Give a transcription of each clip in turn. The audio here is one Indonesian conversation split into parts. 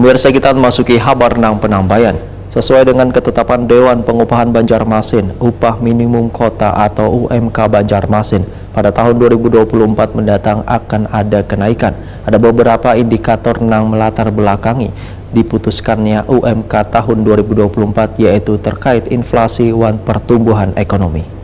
Pemirsa, kita memasuki kabar nang penambayan. Sesuai dengan ketetapan Dewan Pengupahan Banjarmasin, upah minimum kota atau UMK Banjarmasin pada tahun 2024 mendatang akan ada kenaikan. Ada beberapa indikator yang melatar belakangi diputuskannya UMK tahun 2024, yaitu terkait inflasi dan pertumbuhan ekonomi.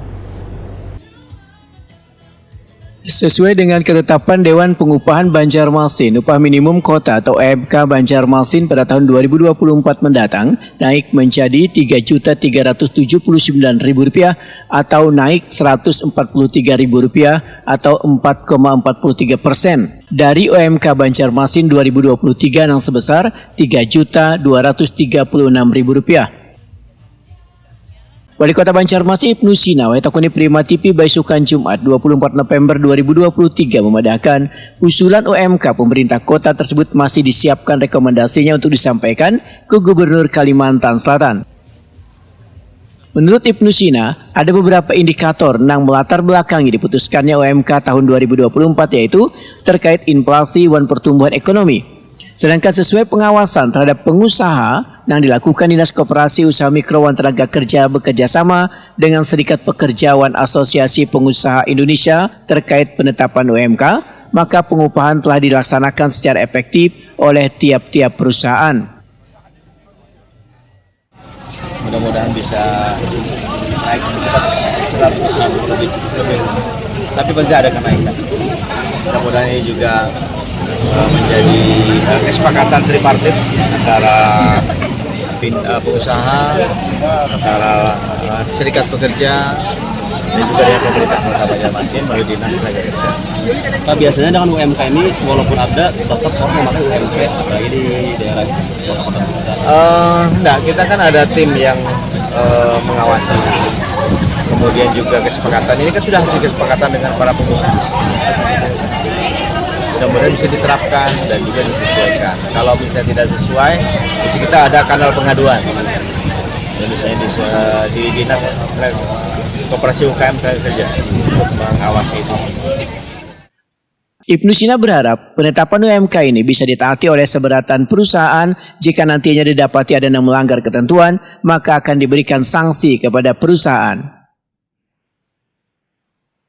Sesuai dengan ketetapan Dewan Pengupahan Banjarmasin, upah minimum kota atau UMK Banjarmasin pada tahun 2024 mendatang naik menjadi Rp3.379.000 atau naik Rp143.000 atau 4,43% dari UMK Banjarmasin 2023 yang sebesar Rp3.236.000. Wali Kota Banjarmasin Ibnu Sina takuni Prima TV Baisukan Jumat 24 November 2023 memadahkan usulan UMK pemerintah kota tersebut masih disiapkan rekomendasinya untuk disampaikan ke Gubernur Kalimantan Selatan. Menurut Ibnu Sina, ada beberapa indikator yang melatar belakangi diputuskannya UMK tahun 2024, yaitu terkait inflasi dan pertumbuhan ekonomi. Sedangkan sesuai pengawasan terhadap pengusaha yang dilakukan Dinas Koperasi Usaha Mikro dan Tenaga Kerja bekerjasama dengan Serikat Pekerja dan Asosiasi Pengusaha Indonesia terkait penetapan UMK, maka pengupahan telah dilaksanakan secara efektif oleh tiap-tiap perusahaan. Mudah-mudahan bisa naik sekitar 100 lebih. Tapi pasti ada kenaikan. Mudah-mudahan ini juga menjadi kesepakatan tripartit antara pengusaha, antara serikat pekerja, dan juga dengan pemerintah Kota Banjarmasin melalui Dinas Tenaga Kerja. Pak, biasanya dengan UMK ini walaupun ada tetap orang memakai UMK apalagi di daerah kota-kota besar. Enggak, kita kan ada tim yang mengawasi. Kemudian juga kesepakatan ini kan sudah hasil kesepakatan dengan para pengusaha. Mudah-mudahan bisa diterapkan dan juga disesuaikan. Kalau bisa tidak sesuai, bisa kita ada kanal pengaduan. Dan misalnya di Dinas Koperasi UKM Kerja untuk mengawasi itu. Ibnu Sina berharap penetapan UMK ini bisa ditaati oleh seberatan perusahaan. Jika nantinya didapati ada yang melanggar ketentuan, maka akan diberikan sanksi kepada perusahaan.